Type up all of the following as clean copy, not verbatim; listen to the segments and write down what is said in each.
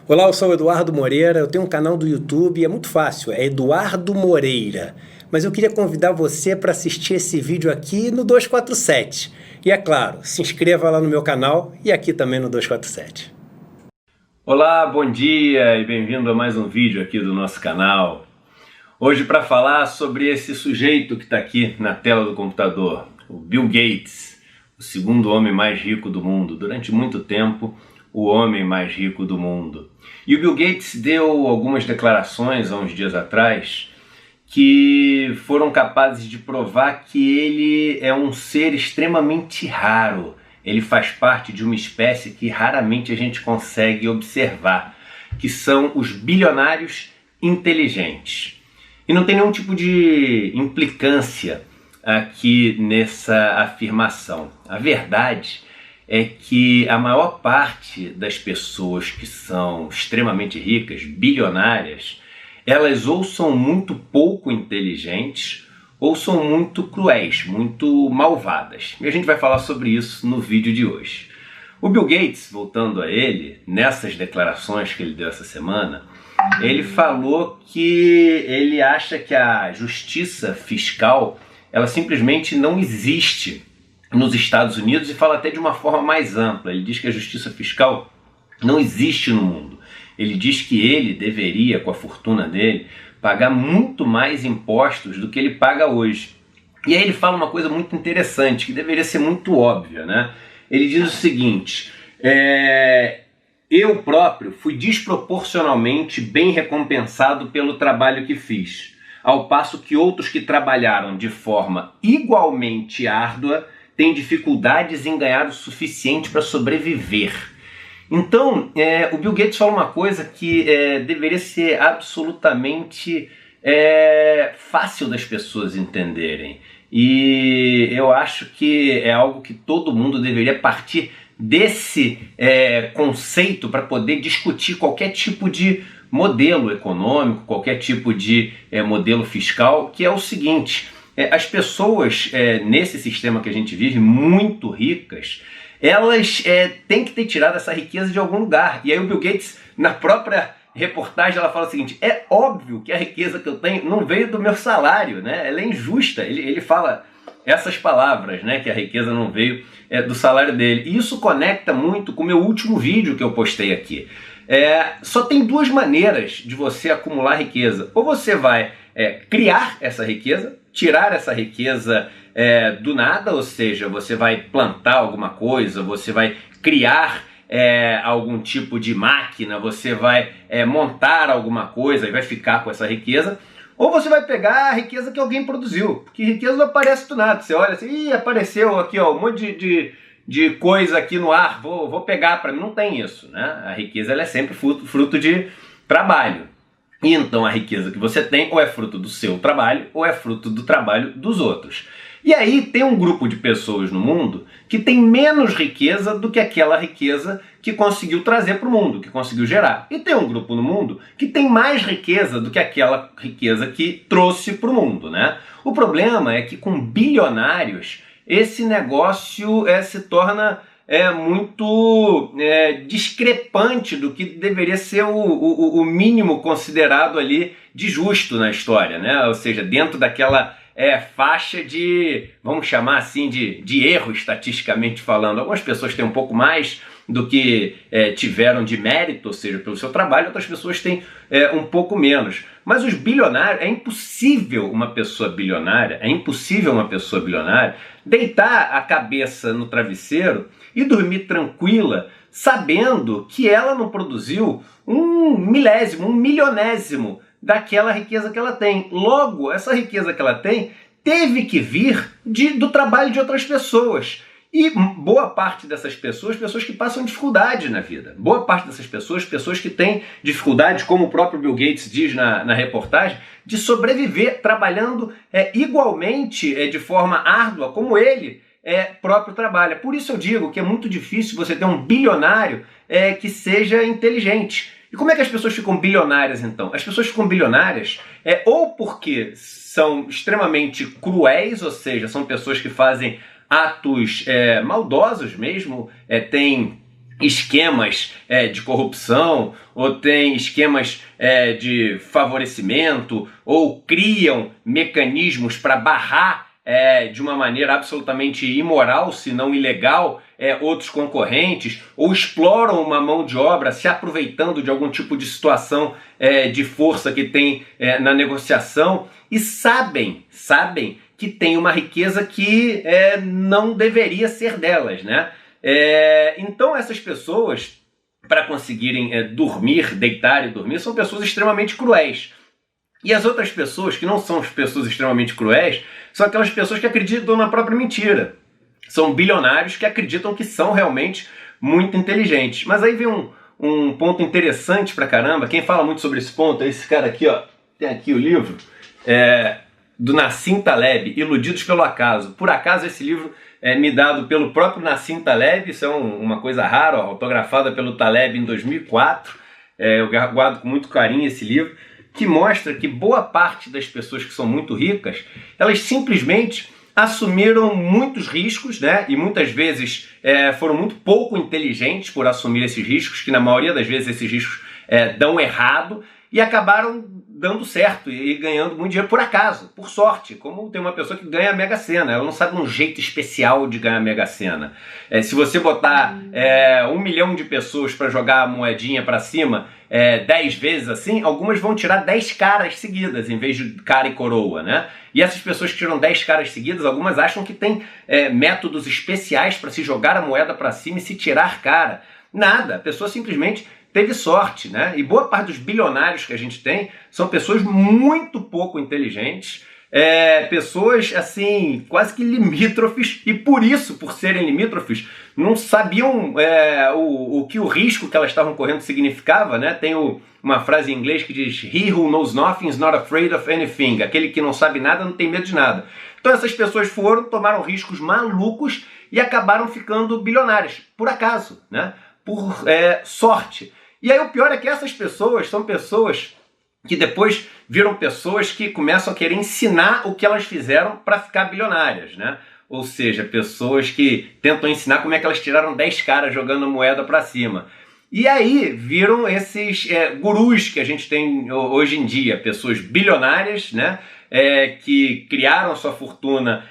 Olá, eu sou o Eduardo Moreira, eu tenho um canal do YouTube, é muito fácil, é Eduardo Moreira. Mas eu queria convidar você para assistir esse vídeo aqui no 247. E é claro, se inscreva lá no meu canal e aqui também no 247. Olá, bom dia e bem-vindo a mais um vídeo aqui do nosso canal. Hoje para falar sobre esse sujeito que está aqui na tela do computador, o Bill Gates, o segundo homem mais rico do mundo. Durante muito tempo, o homem mais rico do mundo. E o Bill Gates deu algumas declarações há uns dias atrás que foram capazes de provar que ele é um ser extremamente raro. Ele faz parte de uma espécie que raramente a gente consegue observar, que são os bilionários inteligentes. E não tem nenhum tipo de implicância aqui nessa afirmação. A verdade é que a maior parte das pessoas que são extremamente ricas, bilionárias, elas ou são muito pouco inteligentes ou são muito cruéis, muito malvadas. E a gente vai falar sobre isso no vídeo de hoje. O Bill Gates, voltando a ele, nessas declarações que ele deu essa semana, ele falou que ele acha que a justiça fiscal, ela simplesmente não existe nos Estados Unidos, e fala até de uma forma mais ampla. Ele diz que a justiça fiscal não existe no mundo. Ele diz que ele deveria, com a fortuna dele, pagar muito mais impostos do que ele paga hoje. E aí ele fala uma coisa muito interessante, que deveria ser muito óbvia, né? Ele diz o seguinte: eu próprio fui desproporcionalmente bem recompensado pelo trabalho que fiz, ao passo que outros que trabalharam de forma igualmente árdua têm dificuldades em ganhar o suficiente para sobreviver. Então, o Bill Gates fala uma coisa que deveria ser absolutamente fácil das pessoas entenderem. E eu acho que é algo que todo mundo deveria partir desse conceito para poder discutir qualquer tipo de modelo econômico, qualquer tipo de modelo fiscal, que é o seguinte: as pessoas nesse sistema que a gente vive, muito ricas, elas têm que ter tirado essa riqueza de algum lugar. E aí o Bill Gates, na própria reportagem, ela fala o seguinte: é óbvio que a riqueza que eu tenho não veio do meu salário, né? Ela é injusta. Ele fala essas palavras, né? Que a riqueza não veio do salário dele. E isso conecta muito com o meu último vídeo que eu postei aqui. Só tem duas maneiras de você acumular riqueza. Ou você vai criar essa riqueza, tirar essa riqueza do nada, ou seja, você vai plantar alguma coisa, você vai criar algum tipo de máquina, você vai montar alguma coisa e vai ficar com essa riqueza. Ou você vai pegar a riqueza que alguém produziu, porque riqueza não aparece do nada. Você olha assim: apareceu aqui um monte de coisa aqui no ar, vou pegar para mim. Não tem isso, né? A riqueza ela é sempre fruto de trabalho. E então a riqueza que você tem ou é fruto do seu trabalho ou é fruto do trabalho dos outros. E aí tem um grupo de pessoas no mundo que tem menos riqueza do que aquela riqueza que conseguiu trazer para o mundo, que conseguiu gerar. E tem um grupo no mundo que tem mais riqueza do que aquela riqueza que trouxe para o mundo, né? O problema é que com bilionários esse negócio se torna muito discrepante do que deveria ser o mínimo considerado ali de justo na história, né? Ou seja, dentro daquela faixa de, vamos chamar assim, de erro estatisticamente falando. Algumas pessoas têm um pouco mais do que tiveram de mérito, ou seja, pelo seu trabalho, outras pessoas têm um pouco menos. Mas os bilionários, é impossível uma pessoa bilionária deitar a cabeça no travesseiro e dormir tranquila, sabendo que ela não produziu um milésimo, um milionésimo daquela riqueza que ela tem. Logo, essa riqueza que ela tem teve que vir do trabalho de outras pessoas. E boa parte dessas pessoas que passam dificuldade na vida. Boa parte dessas pessoas que têm dificuldade, como o próprio Bill Gates diz na reportagem, de sobreviver trabalhando igualmente de forma árdua como ele próprio trabalha. Por isso eu digo que é muito difícil você ter um bilionário que seja inteligente. E como é que as pessoas ficam bilionárias, então? As pessoas ficam bilionárias ou porque são extremamente cruéis, ou seja, são pessoas que fazem atos maldosos mesmo, têm esquemas de corrupção, ou têm esquemas de favorecimento, ou criam mecanismos para barrar de uma maneira absolutamente imoral, se não ilegal, outros concorrentes, ou exploram uma mão de obra se aproveitando de algum tipo de situação de força que tem na negociação, e sabem que tem uma riqueza que não deveria ser delas, né? Então essas pessoas, para conseguirem dormir, deitar e dormir, são pessoas extremamente cruéis. E as outras pessoas, que não são as pessoas extremamente cruéis, são aquelas pessoas que acreditam na própria mentira. São bilionários que acreditam que são realmente muito inteligentes. Mas aí vem um ponto interessante pra caramba. Quem fala muito sobre esse ponto é esse cara aqui, ó. Tem aqui o livro do Nassim Taleb, Iludidos pelo Acaso. Por acaso esse livro me dado pelo próprio Nassim Taleb. Isso é uma coisa rara, ó, autografada pelo Taleb em 2004. Eu guardo com muito carinho esse livro, que mostra que boa parte das pessoas que são muito ricas, elas simplesmente assumiram muitos riscos, né? E muitas vezes foram muito pouco inteligentes por assumir esses riscos, que na maioria das vezes esses riscos dão errado, e acabaram dando certo e ganhando muito dinheiro por acaso, por sorte. Como tem uma pessoa que ganha a Mega Sena, ela não sabe um jeito especial de ganhar a Mega Sena. Se você botar 1 milhão de pessoas para jogar a moedinha para cima 10 vezes assim, algumas vão tirar 10 caras seguidas em vez de cara e coroa, né? E essas pessoas que tiram 10 caras seguidas, algumas acham que tem métodos especiais para se jogar a moeda para cima e se tirar cara. Nada, a pessoa simplesmente teve sorte, né? E boa parte dos bilionários que a gente tem são pessoas muito pouco inteligentes, pessoas assim, quase que limítrofes, e por isso, por serem limítrofes, não sabiam o que o risco que elas estavam correndo significava, né? Tem uma frase em inglês que diz: "He who knows nothing is not afraid of anything." Aquele que não sabe nada não tem medo de nada. Então essas pessoas tomaram riscos malucos e acabaram ficando bilionárias, por acaso, né? Por sorte. E aí o pior é que essas pessoas são pessoas que depois viram pessoas que começam a querer ensinar o que elas fizeram para ficar bilionárias, né? Ou seja, pessoas que tentam ensinar como é que elas tiraram 10 caras jogando moeda para cima. E aí viram esses gurus que a gente tem hoje em dia, pessoas bilionárias, né? Que criaram a sua fortuna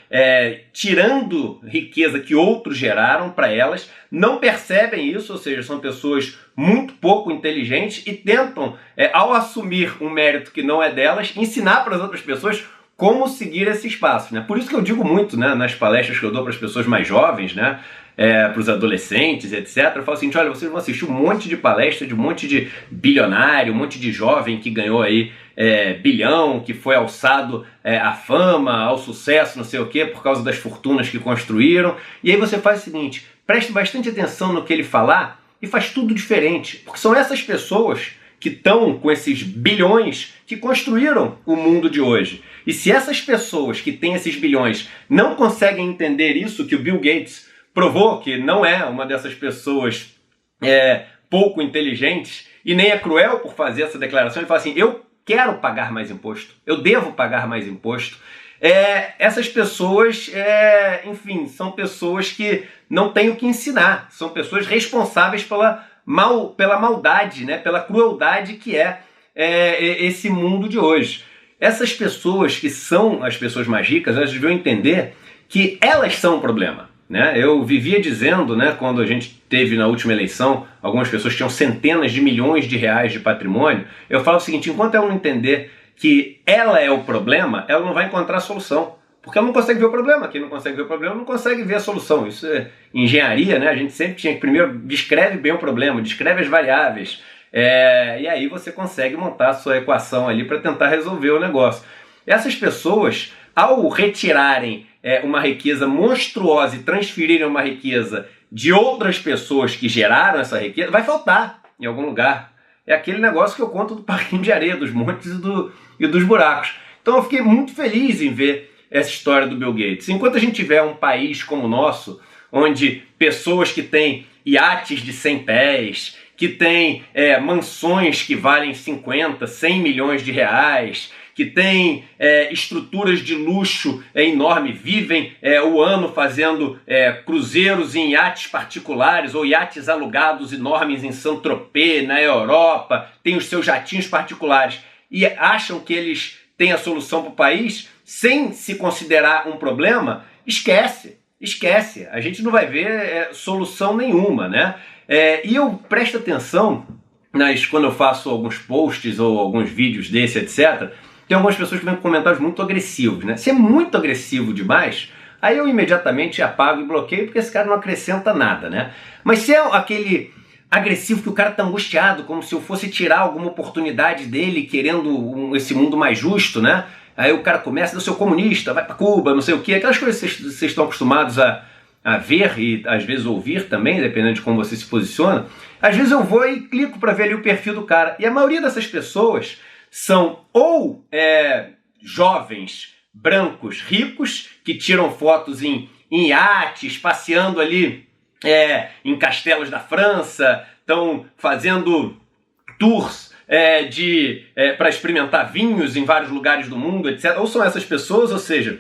tirando riqueza que outros geraram para elas, não percebem isso, ou seja, são pessoas muito pouco inteligentes e tentam, ao assumir um mérito que não é delas, ensinar para as outras pessoas como seguir esse espaço, né? Por isso que eu digo muito, né, nas palestras que eu dou para as pessoas mais jovens, né, para os adolescentes, etc. Eu falo assim: olha, vocês vão assistir um monte de palestra de um monte de bilionário, um monte de jovem que ganhou aí bilhão, que foi alçado à fama, ao sucesso, não sei o quê, por causa das fortunas que construíram. E aí você faz o seguinte: preste bastante atenção no que ele falar e faz tudo diferente, porque são essas pessoas que estão com esses bilhões que construíram o mundo de hoje. E se essas pessoas que têm esses bilhões não conseguem entender isso, que o Bill Gates provou que não é uma dessas pessoas pouco inteligentes e nem é cruel por fazer essa declaração, ele fala assim: eu quero pagar mais imposto, eu devo pagar mais imposto. Essas pessoas, enfim, são pessoas que não têm o que ensinar, são pessoas responsáveis pela maldade, né, pela crueldade que esse mundo de hoje. Essas pessoas que são as pessoas mais ricas, elas deviam entender que elas são o problema, né? Eu vivia dizendo, né, quando a gente teve na última eleição, algumas pessoas tinham centenas de milhões de reais de patrimônio, eu falo o seguinte: enquanto ela não entender que ela é o problema, ela não vai encontrar a solução. Porque ela não consegue ver o problema. Quem não consegue ver o problema não consegue ver a solução. Isso é engenharia, né? A gente sempre tinha que primeiro descreve bem o problema, descreve as variáveis. E aí você consegue montar a sua equação ali para tentar resolver o negócio. Essas pessoas, ao retirarem uma riqueza monstruosa e transferirem uma riqueza de outras pessoas que geraram essa riqueza, vai faltar em algum lugar. É aquele negócio que eu conto do parquinho de areia, dos montes e dos buracos. Então eu fiquei muito feliz em ver essa história do Bill Gates. Enquanto a gente tiver um país como o nosso, onde pessoas que têm iates de 100 pés, que têm mansões que valem 50, 100 milhões de reais, que têm estruturas de luxo enorme, vivem o ano fazendo cruzeiros em iates particulares ou iates alugados enormes em Saint-Tropez, na Europa, têm os seus jatinhos particulares e acham que eles têm a solução para o país sem se considerar um problema, esquece. A gente não vai ver solução nenhuma, né? E eu presto atenção quando eu faço alguns posts ou alguns vídeos desse, etc. Tem algumas pessoas que vêm com comentários muito agressivos, né? Se é muito agressivo demais, aí eu imediatamente apago e bloqueio, porque esse cara não acrescenta nada, né? Mas se é aquele agressivo que o cara tá angustiado, como se eu fosse tirar alguma oportunidade dele, querendo esse mundo mais justo, né? Aí o cara começa, eu sou comunista, vai pra Cuba, não sei o quê, aquelas coisas que vocês estão acostumados a ver e às vezes ouvir também, dependendo de como você se posiciona. Às vezes eu vou e clico para ver ali o perfil do cara. E a maioria dessas pessoas são ou jovens, brancos, ricos, que tiram fotos em iates, passeando ali em castelos da França, estão fazendo tours para experimentar vinhos em vários lugares do mundo, etc. Ou são essas pessoas, ou seja,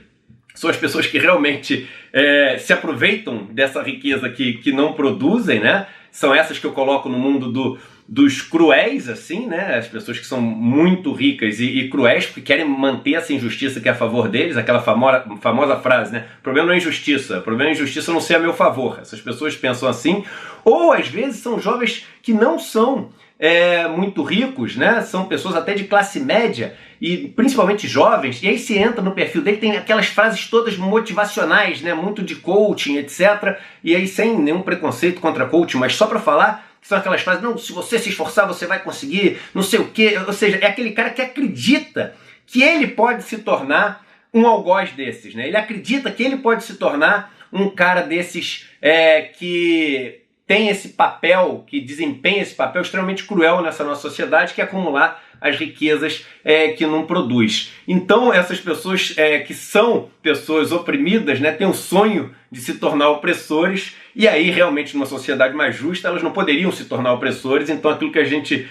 são as pessoas que realmente se aproveitam dessa riqueza que não produzem, né? São essas que eu coloco no mundo dos cruéis, assim, né? As pessoas que são muito ricas e cruéis porque querem manter essa injustiça que é a favor deles, aquela famosa frase, né? O problema não é injustiça, o problema é injustiça não ser a meu favor. Essas pessoas pensam assim. Ou, às vezes, são jovens que não são muito ricos, né? São pessoas até de classe média e principalmente jovens, e aí se entra no perfil dele, tem aquelas frases todas motivacionais, né? Muito de coaching, etc. E aí sem nenhum preconceito contra coaching, mas só para falar que são aquelas frases, não, se você se esforçar você vai conseguir, não sei o quê. Ou seja, é aquele cara que acredita que ele pode se tornar um algoz desses, né? Ele acredita que ele pode se tornar um cara desses que tem esse papel, que desempenha esse papel extremamente cruel nessa nossa sociedade, que é acumular as riquezas que não produz. Então essas pessoas que são pessoas oprimidas, né, têm um sonho de se tornar opressores, e aí realmente numa sociedade mais justa elas não poderiam se tornar opressores. Então aquilo que a gente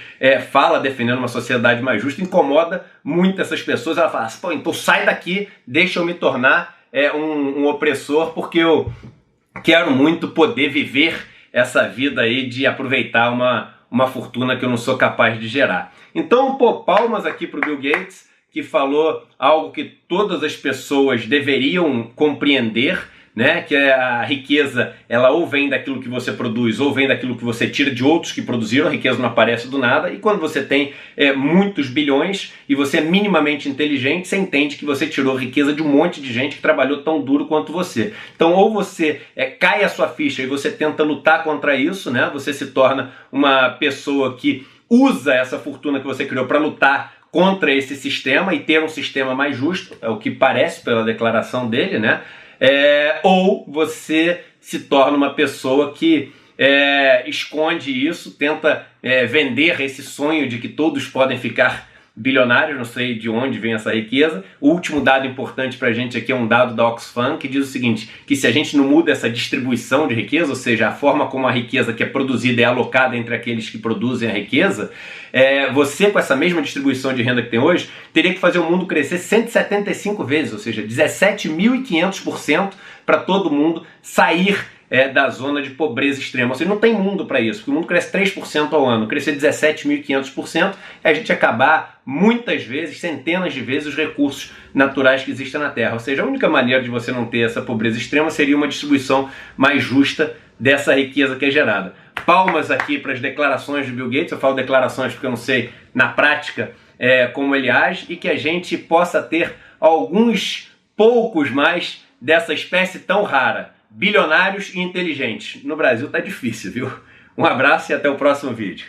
fala defendendo uma sociedade mais justa incomoda muito essas pessoas. Ela fala assim, pô, então sai daqui, deixa eu me tornar um opressor, porque eu quero muito poder viver essa vida aí de aproveitar uma fortuna que eu não sou capaz de gerar. Então, pô, palmas aqui para o Bill Gates, que falou algo que todas as pessoas deveriam compreender, né? Que a riqueza, ela ou vem daquilo que você produz, ou vem daquilo que você tira de outros que produziram. A riqueza não aparece do nada. E quando você tem muitos bilhões e você é minimamente inteligente, você entende que você tirou riqueza de um monte de gente que trabalhou tão duro quanto você. Então, ou você cai a sua ficha e você tenta lutar contra isso, né? Você se torna uma pessoa que usa essa fortuna que você criou para lutar contra esse sistema e ter um sistema mais justo, é o que parece pela declaração dele, né? Ou você se torna uma pessoa que esconde isso, tenta vender esse sonho de que todos podem ficar bilionários. Não sei de onde vem essa riqueza. O último dado importante para a gente aqui é um dado da Oxfam que diz o seguinte, que se a gente não muda essa distribuição de riqueza, ou seja, a forma como a riqueza que é produzida é alocada entre aqueles que produzem a riqueza, você com essa mesma distribuição de renda que tem hoje, teria que fazer o mundo crescer 175 vezes, ou seja, 17.500% para todo mundo sair da zona de pobreza extrema. Ou seja, não tem mundo para isso, porque o mundo cresce 3% ao ano. Crescer 17.500% é a gente acabar muitas vezes, centenas de vezes, os recursos naturais que existem na Terra. Ou seja, a única maneira de você não ter essa pobreza extrema seria uma distribuição mais justa dessa riqueza que é gerada. Palmas aqui para as declarações de Bill Gates. Eu falo declarações porque eu não sei na prática como ele age, e que a gente possa ter alguns poucos mais dessa espécie tão rara. Bilionários e inteligentes. No Brasil tá difícil, viu? Um abraço e até o próximo vídeo.